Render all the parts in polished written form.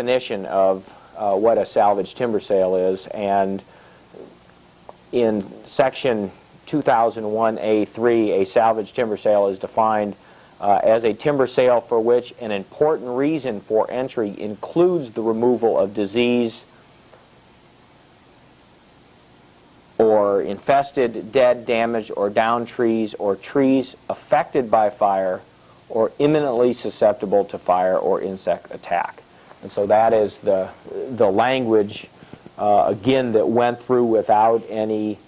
definition of what a salvage timber sale is, and in section 2001A3, a salvage timber sale is defined as a timber sale for which an important reason for entry includes the removal of disease or infested, dead, damaged, or downed trees, or trees affected by fire or imminently susceptible to fire or insect attack. And so that is the language, again, that went through without any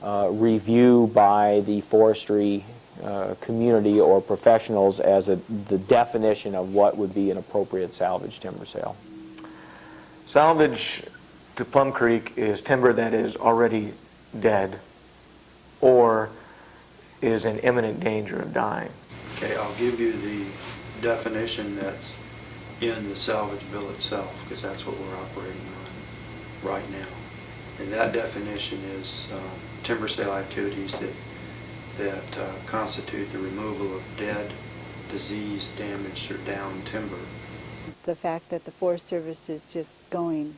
review by the forestry community or professionals as the definition of what would be an appropriate salvage timber sale. Salvage to Plum Creek is timber that is already dead or is in imminent danger of dying. Okay, I'll give you the definition that's in the salvage bill itself, because that's what we're operating on right now. And that definition is timber sale activities that constitute the removal of dead, diseased, damaged, or downed timber. The fact that the Forest Service is just going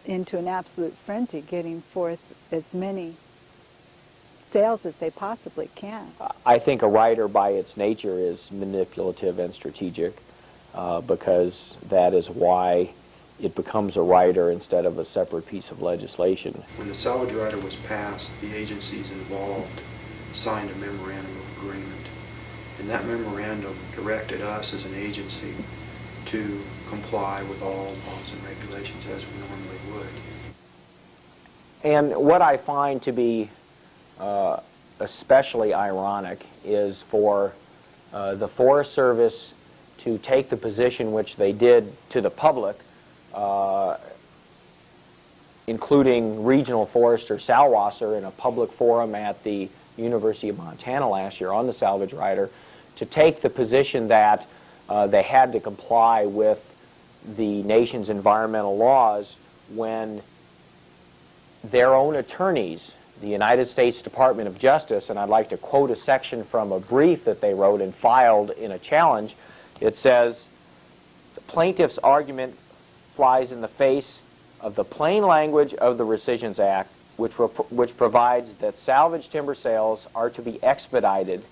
into an absolute frenzy, getting forth as many sales as they possibly can. I think a rider by its nature is manipulative and strategic because that is why it becomes a rider instead of a separate piece of legislation. When the salvage rider was passed, the agencies involved signed a memorandum of agreement, and that memorandum directed us as an agency to comply with all laws and regulations as we normally would. And what I find to be especially ironic is for the Forest Service to take the position which they did to the public, including regional forester Salwasser in a public forum at the University of Montana last year on the salvage rider, to take the position that they had to comply with the nation's environmental laws when their own attorneys, the United States Department of Justice, and I'd like to quote a section from a brief that they wrote and filed in a challenge. It says, the plaintiff's argument flies in the face of the plain language of the Rescissions Act, which provides that salvage timber sales are to be expedited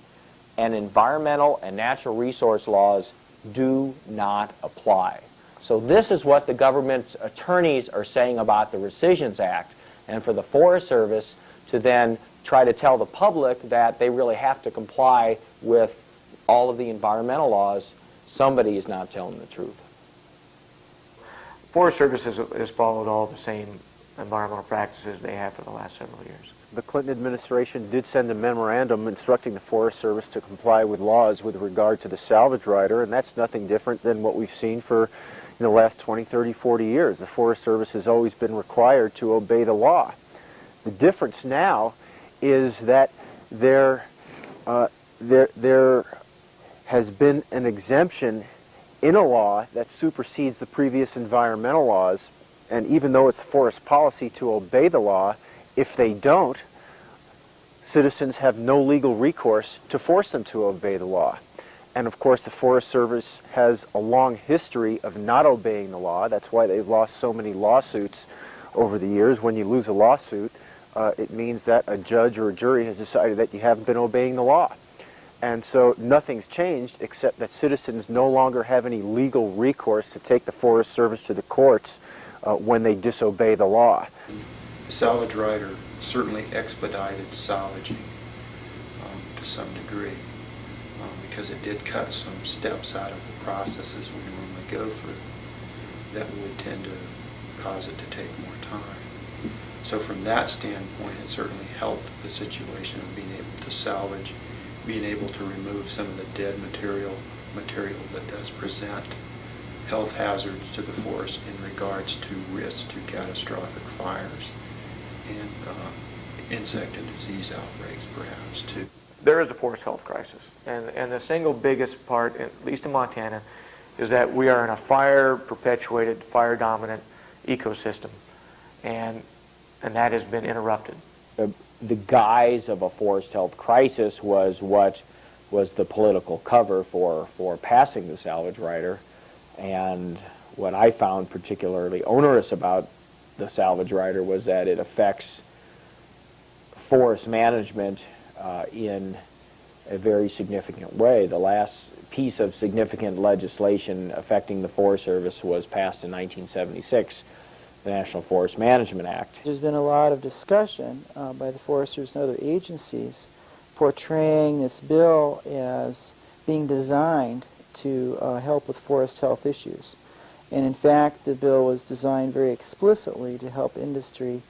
and environmental and natural resource laws do not apply. So this is what the government's attorneys are saying about the Rescissions Act, and for the Forest Service to then try to tell the public that they really have to comply with all of the environmental laws, somebody is not telling the truth. Forest Service has followed all the same environmental practices they have for the last several years. The Clinton administration did send a memorandum instructing the Forest Service to comply with laws with regard to the salvage rider, and that's nothing different than what we've seen for the last 20, 30, 40 years. The Forest Service has always been required to obey the law. The difference now is that there has been an exemption in a law that supersedes the previous environmental laws, and even though it's forest policy to obey the law, if they don't, citizens have no legal recourse to force them to obey the law. And of course the Forest Service has a long history of not obeying the law. That's why they've lost so many lawsuits over the years. When you lose a lawsuit, it means that a judge or a jury has decided that you haven't been obeying the law. And so nothing's changed except that citizens no longer have any legal recourse to take the Forest Service to the courts when they disobey the law. The salvage rider certainly expedited salvaging to some degree because it did cut some steps out of the processes we normally go through that would tend to cause it to take more time. So from that standpoint, it certainly helped the situation of being able to salvage, being able to remove some of the dead material that does present health hazards to the forest in regards to risk to catastrophic fires and insect and disease outbreaks perhaps too. There is a forest health crisis, and the single biggest part, at least in Montana, is that we are in a fire-perpetuated, fire-dominant ecosystem, and that has been interrupted. The guise of a forest health crisis was what was the political cover for passing the salvage rider, and what I found particularly onerous about the salvage rider was that it affects forest management in a very significant way. The last piece of significant legislation affecting the Forest Service was passed in 1976, the National Forest Management Act. There's been a lot of discussion by the foresters and other agencies portraying this bill as being designed to help with forest health issues. And in fact, the bill was designed very explicitly to help industry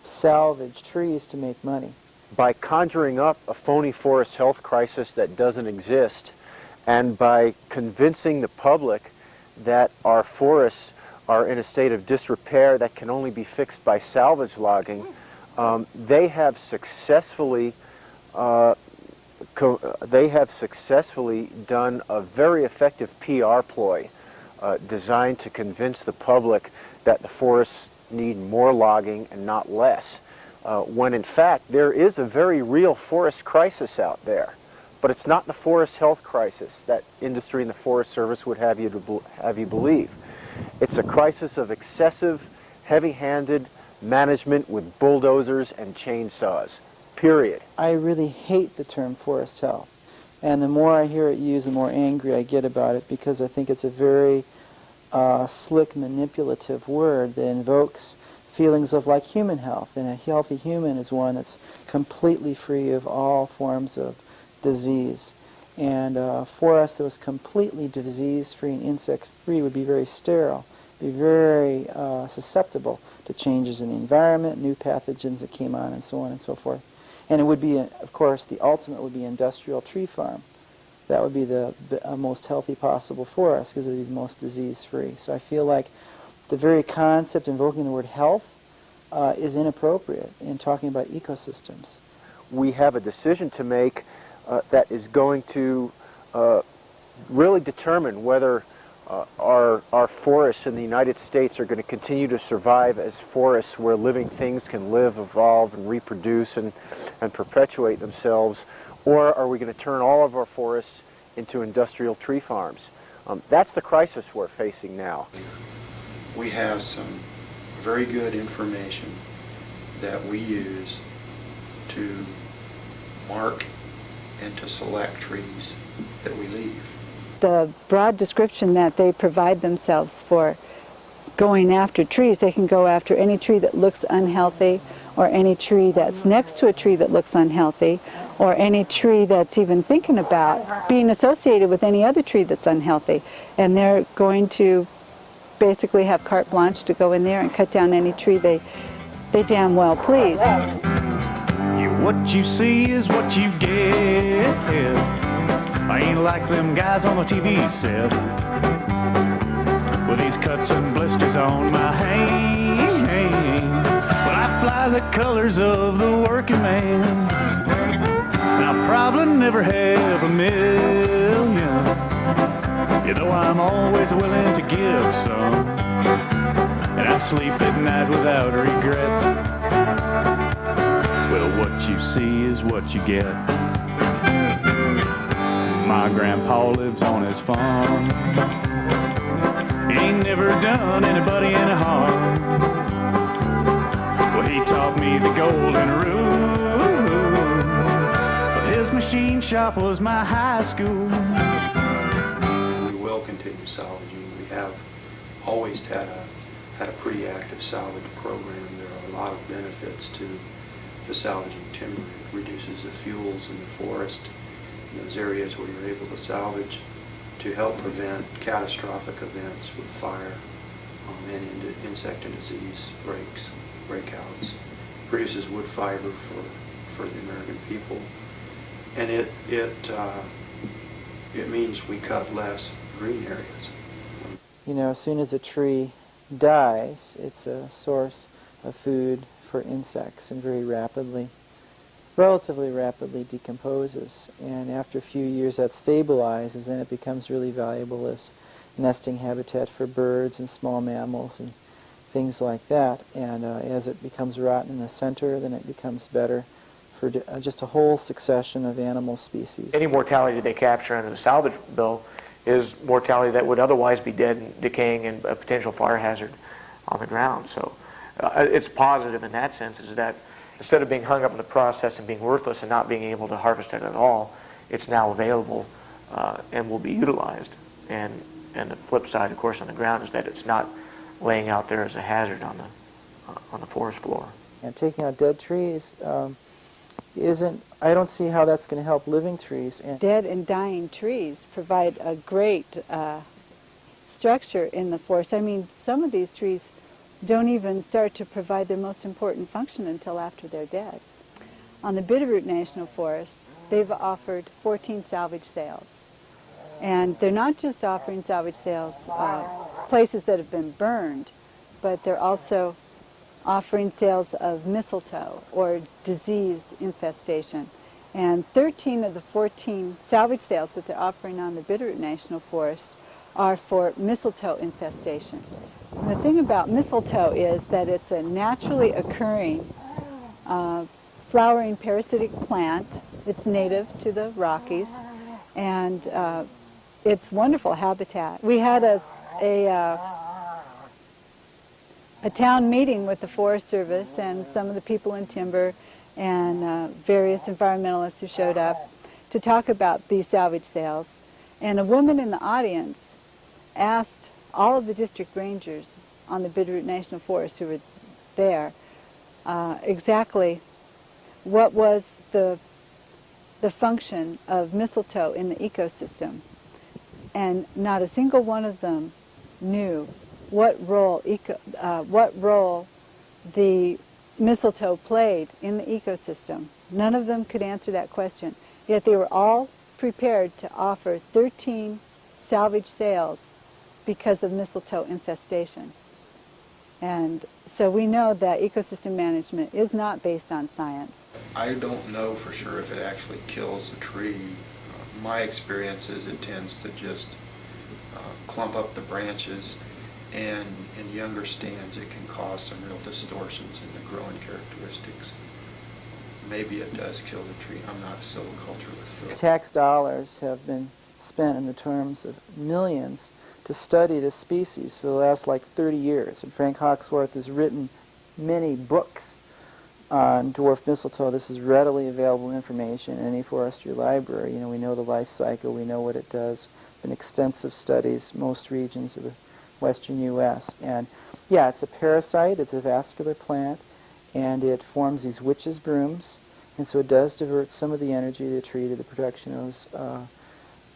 salvage trees to make money. By conjuring up a phony forest health crisis that doesn't exist, and by convincing the public that our forests are in a state of disrepair that can only be fixed by salvage logging, they have successfully done a very effective PR ploy designed to convince the public that the forests need more logging and not less, when in fact there is a very real forest crisis out there. But it's not the forest health crisis that industry and the Forest Service would have you believe. It's a crisis of excessive, heavy-handed management with bulldozers and chainsaws, period. I really hate the term forest health. And the more I hear it used, the more angry I get about it, because I think it's a very slick, manipulative word that invokes feelings of like human health. And a healthy human is one that's completely free of all forms of disease. And a forest that was completely disease-free and insect-free would be very sterile, be very susceptible to changes in the environment, new pathogens that came on, and so on and so forth. And it would be, of course, the ultimate would be industrial tree farm. That would be the most healthy possible forest, because it would be the most disease-free. So I feel like the very concept invoking the word health is inappropriate in talking about ecosystems. We have a decision to make that is going to really determine whether our forests in the United States are going to continue to survive as forests where living things can live, evolve, and reproduce and perpetuate themselves, or are we going to turn all of our forests into industrial tree farms? That's the crisis we're facing now. We have some very good information that we use to mark and to select trees that we leave. The broad description that they provide themselves for going after trees, they can go after any tree that looks unhealthy, or any tree that's next to a tree that looks unhealthy, or any tree that's even thinking about being associated with any other tree that's unhealthy. And they're going to basically have carte blanche to go in there and cut down any tree they damn well please. What you see is what you get. I ain't like them guys on the TV set with these cuts and blisters on my hand. But I fly the colors of the working man, and I'll probably never have a million, you know I'm always willing to give some, and I sleep at night without regrets. Well, what you see is what you get. My grandpa lives on his farm. He ain't never done anybody any harm. Well, he taught me the golden rule, but his machine shop was my high school. We will continue salvaging. We have always had a pretty active salvage program. There are a lot of benefits to salvaging timber. It reduces the fuels in the forest in those areas where you're able to salvage, to help prevent catastrophic events with fire and insect and disease breakouts. Produces wood fiber for the American people, and it means we cut less green areas. You know, as soon as a tree dies, it's a source of food for insects, and relatively rapidly decomposes. And after a few years that stabilizes, and it becomes really valuable as nesting habitat for birds and small mammals and things like that. And as it becomes rotten in the center, then it becomes better for just a whole succession of animal species. Any mortality they capture under the salvage bill is mortality that would otherwise be dead and decaying and a potential fire hazard on the ground. So it's positive in that sense, is that instead of being hung up in the process and being worthless and not being able to harvest it at all, it's now available and will be utilized. And the flip side, of course, on the ground is that it's not laying out there as a hazard on the forest floor. And taking out dead trees I don't see how that's going to help living trees. And Dead and dying trees provide a great structure in the forest. I mean, some of these trees don't even start to provide their most important function until after they're dead. On the Bitterroot National Forest, they've offered 14 salvage sales. And they're not just offering salvage sales places that have been burned, but they're also offering sales of mistletoe or disease infestation. And 13 of the 14 salvage sales that they're offering on the Bitterroot National Forest are for mistletoe infestation. And the thing about mistletoe is that it's a naturally occurring flowering parasitic plant. It's native to the Rockies, and it's wonderful habitat. We had a town meeting with the Forest Service and some of the people in timber and various environmentalists who showed up to talk about these salvage sales. And a woman in the audience asked all of the district rangers on the Bitterroot National Forest who were there exactly what was the function of mistletoe in the ecosystem. And not a single one of them knew what role the mistletoe played in the ecosystem. None of them could answer that question. Yet they were all prepared to offer 13 salvage sales because of mistletoe infestation. And so we know that ecosystem management is not based on science. I don't know for sure if it actually kills the tree. My experience is it tends to just clump up the branches, and in younger stands it can cause some real distortions in the growing characteristics. Maybe it does kill the tree. I'm not a silviculturalist. So. Tax dollars have been spent in the terms of millions to study this species for the last 30 years. And Frank Hawksworth has written many books on dwarf mistletoe. This is readily available information in any forestry library. You know, we know the life cycle, we know what it does. Been extensive studies, most regions of the western U.S. And yeah, it's a parasite, it's a vascular plant, and it forms these witches' brooms, and so it does divert some of the energy of the tree to the production of those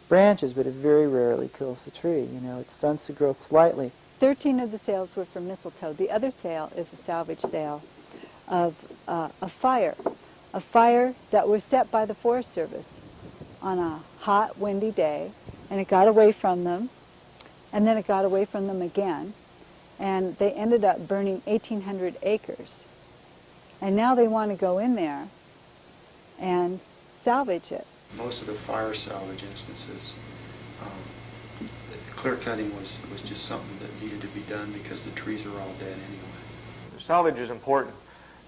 branches, but it very rarely kills the tree. You know, it stunts the growth slightly. 13 of the sales were for mistletoe. The other sale is a salvage sale of a fire that was set by the Forest Service on a hot, windy day, and it got away from them, and then it got away from them again, and they ended up burning 1,800 acres. And now they want to go in there and salvage it. Most of the fire salvage instances, clear cutting was just something that needed to be done because the trees are all dead anyway. Salvage is important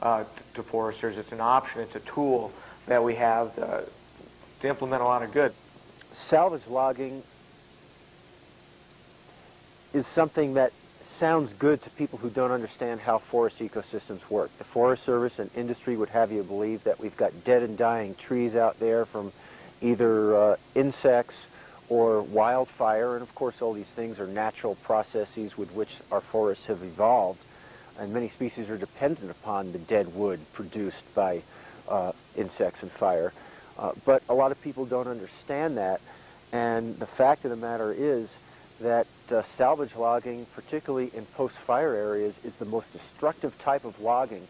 to foresters. It's an option, it's a tool that we have to implement a lot of good. Salvage logging is something that sounds good to people who don't understand how forest ecosystems work. The Forest Service and industry would have you believe that we've got dead and dying trees out there from either insects or wildfire, and of course all these things are natural processes with which our forests have evolved, and many species are dependent upon the dead wood produced by insects and fire. But a lot of people don't understand that, and the fact of the matter is that salvage logging, particularly in post-fire areas, is the most destructive type of logging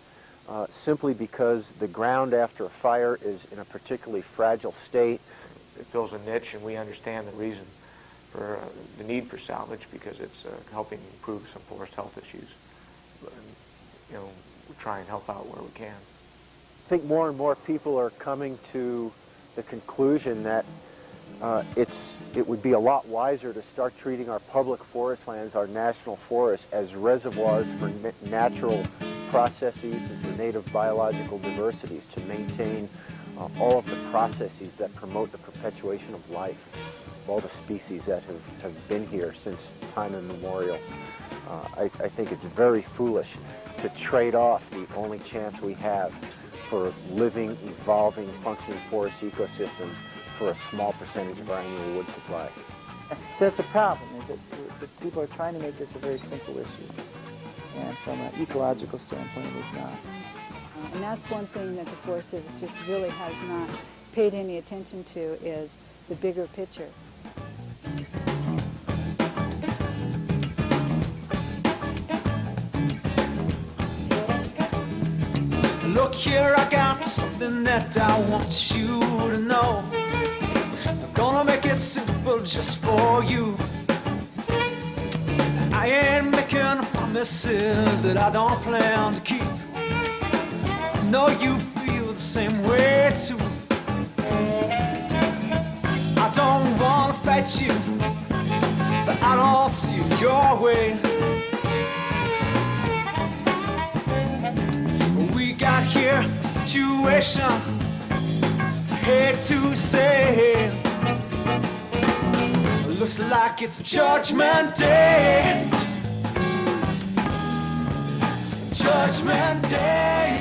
simply because the ground after a fire is in a particularly fragile state. It fills a niche, and we understand the reason for the need for salvage because it's helping improve some forest health issues. But, you know, we try and help out where we can. I think more and more people are coming to the conclusion that it would be a lot wiser to start treating our public forest lands, our national forests, as reservoirs for natural processes and for native biological diversities to maintain all of the processes that promote the perpetuation of life, of all the species that have been here since time immemorial. I think it's very foolish to trade off the only chance we have for living, evolving, functioning forest ecosystems for a small percentage of our annual wood supply. So that's a problem, is that people are trying to make this a very simple issue. And from an ecological standpoint, it is not. And that's one thing that the Forest Service just really has not paid any attention to, is the bigger picture. Look here, I got something that I want you to know. I'm gonna make it simple just for you. I ain't making promises that I don't plan to keep. I know you feel the same way too. I don't wanna fight you, but I don't see it your way. We got here a situation, I hate to say. Looks like it's Judgment Day. Judgment Day.